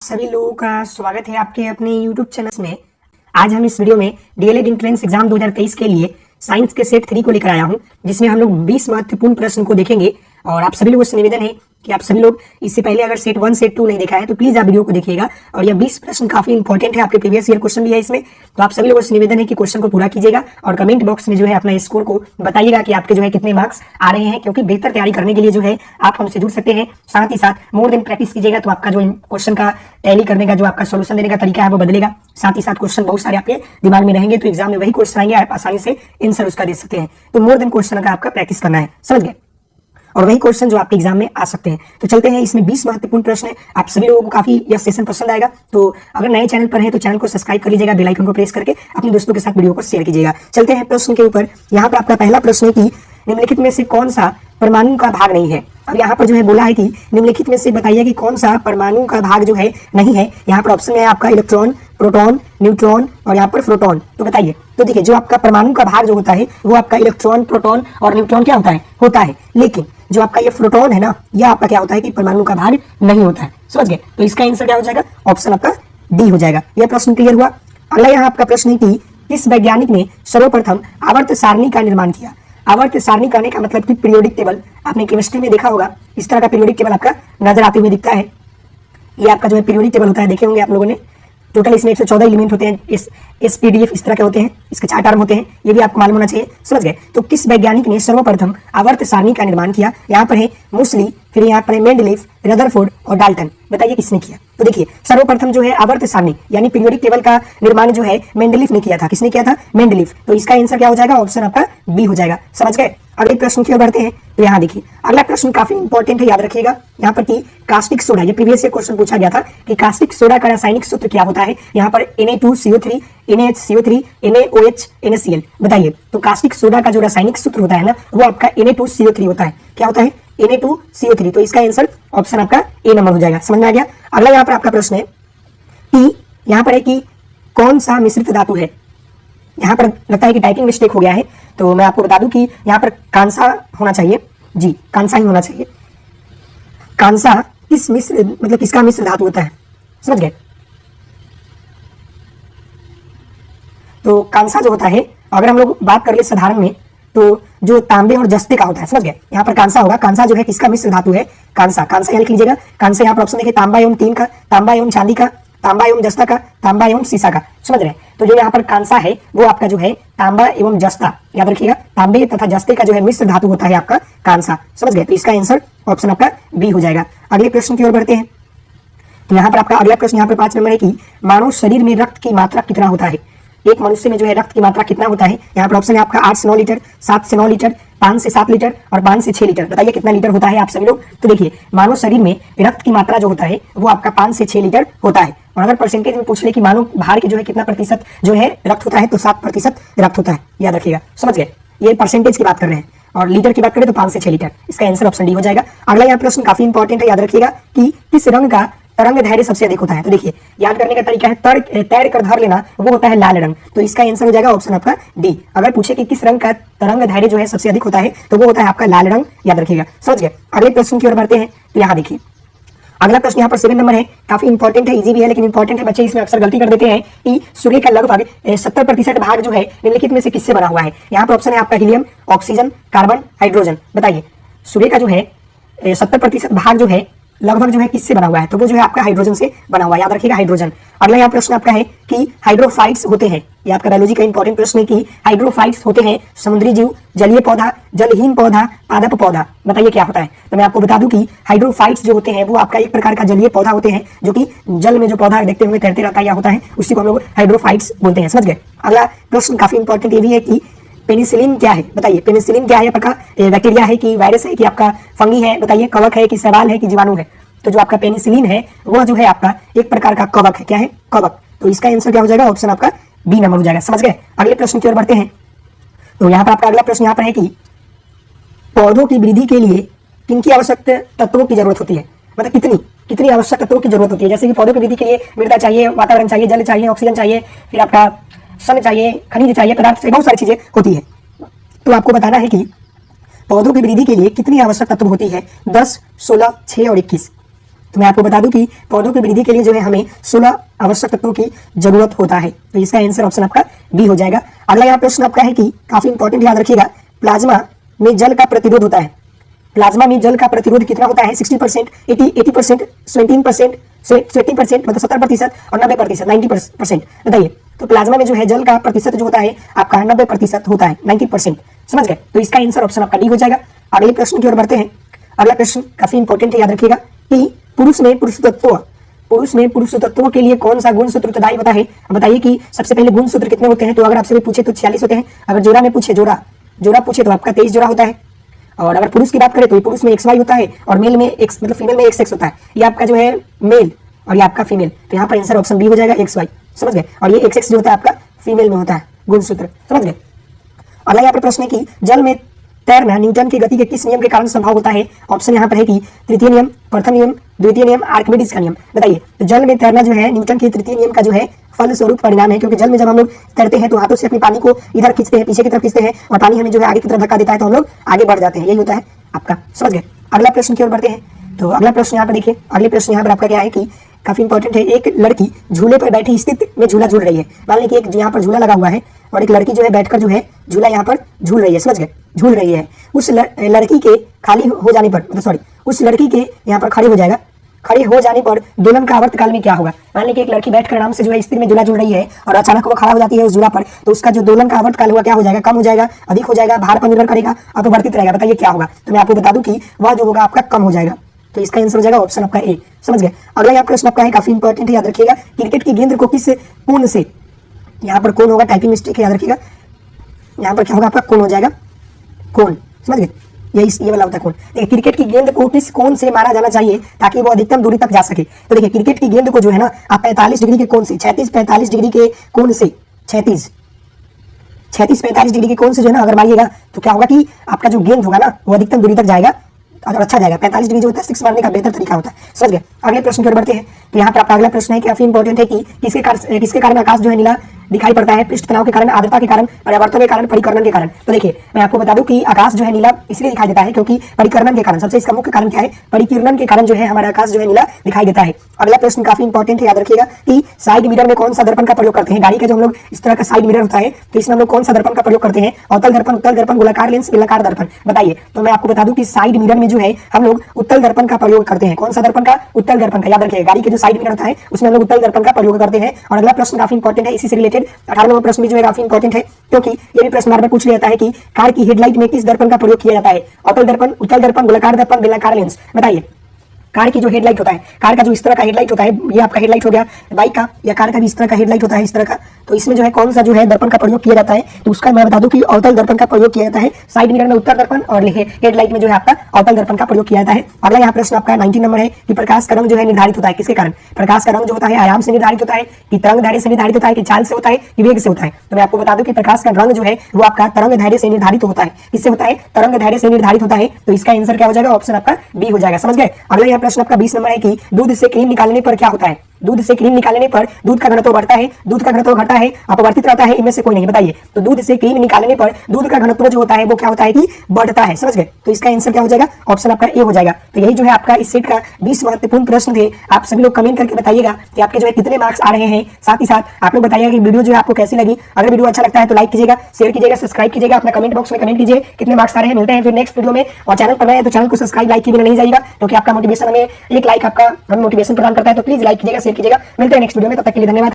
सभी लोगों का स्वागत है आपके अपने YouTube चैनल में। आज हम इस वीडियो में डीएलएड एंट्रेंस एग्जाम 2023 के लिए साइंस के सेट 3 को लेकर आया हूं, जिसमें हम लोग 20 महत्वपूर्ण प्रश्न को देखेंगे। और आप सभी लोगों से निवेदन है कि आप सभी लोग इससे पहले अगर सेट 1 सेट 2 नहीं देखा है तो प्लीज आप वीडियो को देखिएगा। और यह 20 प्रश्न काफी इंपॉर्टेंट है, आपके प्रीवियस ईयर क्वेश्चन भी है इसमें। तो आप सभी लोगों से निवेदन है कि क्वेश्चन को पूरा कीजिएगा और कमेंट बॉक्स में जो है अपना स्कोर को बताइएगा कि आपके जो है कितने मार्क्स आ रहे हैं, क्योंकि बेहतर तैयारी करने के लिए जो है आप हमसे जुड़ सकते हैं। साथ ही साथ मोर देन प्रैक्टिस कीजिएगा तो आपका जो क्वेश्चन का टैली करने का जो आपका सोल्यूशन देने का तरीका है वो बदलेगा। साथ ही साथ क्वेश्चन बहुत सारे आपके दिमाग में रहेंगे, तो एग्जाम में वही क्वेश्चन आएंगे, आप आसानी से आंसर उसका दे सकते हैं। तो मोर देन क्वेश्चन का आपका प्रैक्टिस करना है, समझ गए, और वही क्वेश्चन जो आपके एग्जाम में आ सकते हैं। तो चलते हैं, इसमें 20 महत्वपूर्ण प्रश्न है। आप सभी लोगों को काफी यह सेशन पसंद आएगा, तो अगर नए चैनल पर है तो चैनल को सब्सक्राइब कर लीजिएगा, बेल आइकन को प्रेस करके अपने दोस्तों के साथ वीडियो को शेयर कीजिएगा। चलते हैं प्रश्न के ऊपर। यहाँ पर आपका पहला प्रश्न है कि निम्नलिखित में से कौन सा परमाणु का भाग नहीं है। अब यहाँ पर जो है बोला है कि निम्नलिखित में से बताइए कि कौन सा परमाणु का भाग जो है नहीं है। यहाँ पर ऑप्शन है आपका इलेक्ट्रॉन, प्रोटॉन, न्यूट्रॉन और यहाँ पर प्रोटॉन। तो बताइए, तो देखिए जो आपका परमाणु का भाग जो होता है वो आपका इलेक्ट्रॉन, प्रोटॉन और न्यूट्रॉन क्या होता है, लेकिन जो आपका ये प्रोटॉन है ना, यह आपका क्या होता है कि परमाणु का भाग नहीं होता है, समझ गए। तो इसका आंसर क्या हो जाएगा, ऑप्शन आपका डी हो जाएगा। यह प्रश्न क्लियर हुआ। अगला यहाँ आपका प्रश्न है कि किस वैज्ञानिक ने सर्वप्रथम आवर्त सारणी का निर्माण किया। आवर्त सारणी करने का मतलब कि पीरियोडिक टेबल, आपने केमिस्ट्री में देखा होगा, इस तरह का पीरियोडिक टेबल आपका नजर आते हुए दिखता है। ये आपका जो है पीरियोडिक टेबल होता है, देखे होंगे आप लोगों ने। टोटल इसमें 114 एलिमेंट होते हैं, इस पीडीएफ इस तरह के होते हैं, इसके 4 टर्म होते हैं, ये भी आपको मालूम होना चाहिए, समझ गए। तो किस वैज्ञानिक ने सर्वप्रथम आवर्त सारणी का निर्माण किया। यहाँ पर है मुसली, फिर यहाँ पर है मेंडलीफ, रदरफोर्ड और डाल्टन। बताइए किसने किया। तो देखिए सर्वप्रथम जो है आवर्त सारणी यानी पीरियोडिक टेबल का निर्माण जो है मेंडलीफ ने किया था। किसने किया था, मेंडलीफ। तो इसका आंसर क्या हो जाएगा, ऑप्शन आपका बी हो जाएगा, समझ गए। अगले प्रश्न की ओर बढ़ते हैं। तो यहाँ देखिए अगला प्रश्न काफी इंपॉर्टेंट है, याद रखिएगा। यहाँ पर कि कास्टिक सोडा, ये प्रीवियस ईयर क्वेश्चन पूछा गया था कि कास्टिक सोडा का रासायनिक सूत्र क्या होता है। यहाँ पर Na2CO3, NaHCO3, NaOH, NaCl। बताइए, तो कास्टिक सोडा का जो रासायनिक सूत्र होता है ना, वो आपका Na2CO3 होता है। क्या होता है, Na2CO3। तो इसका आंसर ऑप्शन आपका ए नंबर हो जाएगा, समझ में आ गया। अगला यहाँ पर आपका प्रश्न है कि यहाँ पर है कि कौन सा मिश्रित धातु है। यहाँ पर लगता है कि टाइपिंग मिस्टेक हो गया है, तो मैं आपको बता दूं कि यहाँ पर कांसा होना चाहिए, जी कांसा ही होना चाहिए। कांसा किस मिश्र मतलब किसका मिश्र धातु होता है, समझ गए। तो कांसा जो होता है, अगर हम लोग बात कर ले साधारण में, तो जो तांबे और जस्ते का होता है, समझ गए। यहाँ पर कांसा होगा, कांसा जो है किसका मिश्र धातु है, कांसा। कांसा यहाँ लिख लीजिएगा। कांसा यहाँ पर ऑप्शन देखिए, तांबा एवं टीन का, तांबा एवं चांदी का, तांबा एवं जस्ता का, तांबा एवं सीसा का, समझ रहे हैं। तो जो यहाँ पर कांसा है वो आपका जो है तांबा एवं जस्ता, याद रखिएगा, तांबे तथा जस्ते का जो है मिश्र धातु होता है आपका कांसा, समझ गए। तो इसका आंसर ऑप्शन आपका बी हो जाएगा। अगले प्रश्न की ओर बढ़ते हैं। तो यहाँ पर आपका अगला प्रश्न यहाँ पर 5 नंबर है कि मानव शरीर में रक्त की मात्रा कितना होता है। एक मनुष्य में जो है रक्त की मात्रा कितना होता है। यहाँ पर ऑप्शन है आपका 8 से 9 लीटर, 7 से 9 लीटर, 5 से 7 लीटर और 5 से 6 लीटर। बताइए कितना लीटर होता है आप सभी लोग। तो देखिए मानव शरीर में रक्त की मात्रा जो होता है वो आपका 5 से 6 लीटर होता है। और अगर परसेंटेज में पूछ ले कि मानव भार के जो है कितना प्रतिशत जो है रक्त होता है, तो 7% रक्त होता है, याद रखिएगा, समझ गए। ये परसेंटेज की बात कर रहे हैं, और लीटर की बात करें तो 5 से 6 लीटर। इसका आंसर ऑप्शन डी हो जाएगा। अगला यहाँ प्रश्न काफी इंपॉर्टेंट है, याद रखिएगा कि किस रंग का तरंग धैर्य सबसे अधिक होता है। तो देखिए याद करने का तरीका है, तैर कर धर लेना, वो होता है लाल रंग। तो इसका आंसर हो जाएगा ऑप्शन आपका डी। अगर पूछे कि किस रंग का तरंग धैर्य जो है सबसे अधिक होता है, तो वो होता है आपका लाल रंग, याद रखिएगा, समझ गए। अगले प्रश्न की ओर बढ़ते हैं। तो यहाँ देखिए अगला प्रश्न यहाँ पर 7 नंबर है, काफी इंपॉर्टेंट है, इजी भी है लेकिन इंपॉर्टेंट है। बच्चे इसमें अक्सर गलती कर देते हैं कि सूर्य का लगभग 70% भाग जो है निम्नलिखित में से किससे बना हुआ है। यहाँ पर ऑप्शन है आपका हीलियम, ऑक्सीजन, कार्बन, हाइड्रोजन। बताइए सूर्य का जो है 70% भाग जो है लगभग जो है किससे बना हुआ है, तो वो जो है आपका हाइड्रोजन से बना हुआ है, याद रखिएगा, हाइड्रोजन। अगला यहाँ प्रश्न आपका है कि हाइड्रोफाइट्स होते हैं, ये आपका बायोलॉजी का इंपॉर्टेंट प्रश्न है कि हाइड्रोफाइट्स होते हैं समुद्री जीव, जलीय पौधा, जलहीन पौधा, पादप पौधा। बताइए क्या होता है। तो मैं आपको बता दूं कि हाइड्रोफाइट्स जो होते हैं वो आपका एक प्रकार का जलीय पौधा होते हैं, जो कि जल में जो पौधा देखते हुए तैरते रहता है या होता है, उसी को हम लोग हाइड्रोफाइट्स बोलते हैं, समझ गए। अगला प्रश्न काफी इंपॉर्टेंट ये भी है कि पेनिसिलिन क्या है। बताइए पेनिसिलिन क्या है, प्रकार बैक्टीरिया है कि वायरस है कि आपका फंगी है। बताइए कवक है कि सवाल है कि जीवाणु है। तो जो आपका पेनिसिलिन है वह जो है आपका एक प्रकार का कवक है। क्या है, कवक। तो इसका आंसर क्या हो जाएगा, ऑप्शन आपका बी नंबर हो जाएगा, समझ गए। अगले प्रश्न की ओर बढ़ते हैं। तो यहाँ पर आपका अगला प्रश्न यहाँ पर है कि पौधों की वृद्धि के लिए किनकी आवश्यक तत्वों की जरूरत होती है। मतलब कितनी आवश्यक तत्वों की जरूरत होती है। जैसे कि पौधों की वृद्धि के लिए मृदा चाहिए, वातावरण चाहिए, जल चाहिए, ऑक्सीजन चाहिए, फिर आपका सन चाहिए, खनिज चाहिए, पदार्थ चाहिए, बहुत सारी चीजें होती है। तो आपको बताना है कि पौधों की वृद्धि के लिए कितनी आवश्यक तत्व होती है, 10, 16, 6 और 21। तो मैं आपको बता दूं कि पौधों की वृद्धि के लिए जो है हमें 16 आवश्यक तत्वों की जरूरत होता है। तो इसका आंसर ऑप्शन आपका बी हो जाएगा। अगला यहाँ प्रश्न आपका है कि काफी इंपॉर्टेंट, याद रखिएगा, प्लाज्मा में जल का प्रतिरोध होता है। प्लाज्मा में जल का प्रतिरोध कितना होता है? 60%, 80%, 17%, 20% मतलब 70% और 90%, 90%। बताइए, तो प्लाज्मा में जो है जल का प्रतिशत जो होता है आपका 90% होता है, 90%। समझ गए? तो इसका आंसर ऑप्शन आपका डी हो जाएगा। अगले प्रश्न की ओर बढ़ते हैं। अगला प्रश्न काफी इंपॉर्टेंट है, याद रखिएगा कि पुरुष में पुरुष तत्वों के लिए कौन सा गुणसूत्र उत्तरदायी होता है? बताइए कि सबसे पहले गुणसूत्र कितने होते हैं? तो अगर आपसे पूछे तो 46 होते हैं। अगर जोड़ा में पूछे, जोड़ा पूछे तो आपका 23 जोड़ा होता है। और अगर पुरुष की बात करें तो पुरुष में XY होता है और मेल में X मतलब फीमेल में XX होता है। ये आपका जो है मेल और ये आपका फीमेल। तो यहाँ पर आंसर ऑप्शन बी हो जाएगा, XY। समझ गए? और ये XX जो होता है आपका फीमेल में होता है गुणसूत्र। समझ गए? अगला यहाँ पर प्रश्न है कि जल में तैरना न्यूटन की गति के किस नियम के कारण संभव होता है? ऑप्शन यहाँ पर है कि तृतीय नियम, प्रथम नियम, द्वितीय नियम, आर्किमिडीज का नियम। बताइए, तो जल में तैरना जो है न्यूटन के तृतीय नियम का जो है फलस्वरूप परिणाम है, क्योंकि जल में जब हम लोग तैरते हैं तो हाथों से अपने पानी को इधर खींचते हैं, पीछे की तरफ खींचते हैं और पानी हमें जो है आगे की तरफ धक्का देता है तो हम लोग आगे बढ़ जाते हैं। यही होता है आपका। समझ गए? अगला प्रश्न की ओर बढ़ते हैं। तो अगला प्रश्न यहाँ पर देखिए, अगले प्रश्न यहाँ पर आपका क्या है कि काफी इंपॉर्टेंट है। एक लड़की झूले पर बैठी स्थिति में झूला झूल रही है। मान लीजिए कि एक यहाँ पर झूला लगा हुआ है और एक लड़की जो है बैठकर जो है झूला यहाँ पर झूल रही है। समझ गए? झूल रही है। उस लड़की के खाली हो जाने पर, मतलब सॉरी, उस लड़की के यहाँ पर खड़े हो जाने पर दोलन का आवर्त काल में क्या होगा? मान लीजिए कि एक लड़की बैठकर आराम से जो है स्थिति में झूला झूल रही है और अचानक वो खड़ा हो जाती है उस झूला पर, तो उसका जो दोलन का आवर्त काल होगा क्या हो जाएगा? कम हो जाएगा, अधिक हो जाएगा, भार पर निर्भर करेगा, अपरिवर्तित रहेगा। बताइए क्या होगा? तो मैं आपको बता दूं कि वह जो होगा आपका कम हो जाएगा। तो इसका आंसर हो जाएगा ऑप्शन आपका ए। समझ गए? अगला यहाँ प्रश्न आपका है काफी इंपॉर्टेंट है, याद रखिएगा। क्रिकेट की गेंद को किस कोण से, यहाँ पर कोण होगा, टाइपिंग मिस्टेक है, याद रखिएगा। यहाँ पर क्या होगा आपका? कोण हो जाएगा, कोण। समझ गए? ये वाला होता है कोण। देखिए, क्रिकेट की गेंद को किस कोण से मारा जाना चाहिए ताकि वो अधिकतम दूरी तक जा सके? तो देखिए, क्रिकेट की गेंद को जो है ना आप 45 डिग्री के कोण से, 35-45 डिग्री के कोण से, 36-45 डिग्री के कोण से जो है ना अगर मारिएगा तो क्या होगा कि आपका जो गेंद होगा ना वो अधिकतम दूरी तक जाएगा और अच्छा जाएगा। 45 डिग्री जो होता है 6 मारने का बेहतर तरीका होता है। समझ गए? अगले प्रश्न की ओर बढ़ते हैं। तो यहाँ पर आपका अगला प्रश्न है काफी इंपॉर्टेंट है कि किसके कारण आकाश जो है नीला दिखाई पड़ता है? पृष्ठ तनाव के कारण, आर्द्रता के कारण, परिवर्तन के कारण, परिकर्णन के कारण। तो देखिए, मैं आपको बता दूं कि आकाश जो है नीला इसलिए दिखाई देता है क्योंकि परिकर्णन के कारण, सबसे इसका मुख्य कारण क्या है? परिकिरण के कारण जो है हमारा आकाश जो है नीला दिखाई देता है। अगला प्रश्न काफी इंपॉर्टेंट है, याद रखिएगा कि साइड मिरर में कौन सा दर्पण का प्रयोग करते हैं? गाड़ी का जो हम लोग इस तरह का साइड मिरर होता है तो इसमें हम लोग कौन सा दर्पण का प्रयोग करते हैं? अवतल दर्पण, उत्तल दर्पण, गोलाकार लेंस, बेलनाकार दर्पण। बताइए, तो मैं आपको बता दूं कि साइड मिरर में जो है हम लोग उत्तल दर्पण का प्रयोग करते हैं। कौन सा दर्पण का? उत्तल दर्पण का। याद रखिएगा, गाड़ी के जो साइड मिरर होता है उसमें हम लोग उत्तल दर्पण का प्रयोग करते हैं। और अगला प्रश्न काफी इंपॉर्टेंट है, इसी से रिलेटेड 18वां प्रश्न भी जो है काफी इंपॉर्टेंट है, क्योंकि ये भी प्रश्न बार बार पूछ लिया जाता है कि कार की हेडलाइट में किस दर्पण का प्रयोग किया जाता है? अवतल दर्पण, उत्तल दर्पण, गोलाकार दर्पण, बेलनाकार लेंस। बताइए, कार की जो हेडलाइट होता है, कार का जो इस तरह का हेडलाइट होता है, ये आपका हेडलाइट हो गया बाइक का, या कार का भी इस तरह का हेडलाइट होता है, इस तरह का, तो इसमें जो है कौन सा जो है दर्पण का प्रयोग किया जाता है? तो उसका मैं बता दूं कि अवतल दर्पण का प्रयोग किया जाता है। साइड मिरर में उत्तल दर्पण और हेडलाइट में जो है आपका अवतल दर्पण का प्रयोग किया जाता है। अगला यहाँ प्रश्न आपका 19 नंबर है कि प्रकाश का रंग जो है निर्धारित होता है किसके कारण? प्रकाश का रंग जो होता है आयाम से निर्धारित होता है, कि तरंग दैर्ध्य से निर्धारित होता है, कि चाल से होता है, कि वेग से होता है? तो मैं आपको बता दूं कि प्रकाश का रंग जो है वो आपका तरंग दैर्ध्य से निर्धारित होता है। किससे होता है? तरंग दैर्ध्य से निर्धारित होता है। तो इसका आंसर क्या हो जाएगा? ऑप्शन आपका बी हो जाएगा। समझ गए? अगला यहाँ प्रश्न आपका 20 नंबर है कि दूध से क्रीम निकालने पर क्या होता है? दूध से क्रीम निकालने पर दूध का घनत्व बढ़ता है, दूध का घनत्व घटता है, अपवर्तित रहता है, इनमें से कोई नहीं। बताइए, तो दूध से क्रीम निकालने पर दूध का घनत्व जो होता है वो क्या होता है कि बढ़ता है। समझ गए? तो इसका आंसर क्या हो जाएगा? ऑप्शन आपका ए हो जाएगा। तो यही जो है आपका इस सेट का 20 महत्वपूर्ण प्रश्न थे। आप सभी लोग कमेंट करके बताइएगा कि आपके जो है कितने मार्क्स आ रहे हैं। साथ ही साथ आप लोग बताइएगा कि वीडियो जो है आपको कैसी लगी। अगर वीडियो अच्छा लगता है तो लाइक कीजिएगा, शेयर कीजिएगा, सब्सक्राइब कीजिएगा, अपना कमेंट बॉक्स में कमेंट कीजिए कितने मार्क्स आ रहे हैं। मिलते हैं फिर नेक्स्ट वीडियो में। और चैनल पर नए हैं तो चैनल को सब्सक्राइब, लाइक किए बिना नहीं जाइएगा, क्योंकि आपका मोटिवेशन हमें एक लाइक आपका हमें मोटिवेशन प्रदान करता है। तो प्लीज लाइक कीजिएगा, शेयर कीजिएगा। मिलते हैं नेक्स्ट वीडियो में, तब तक के लिए धन्यवाद।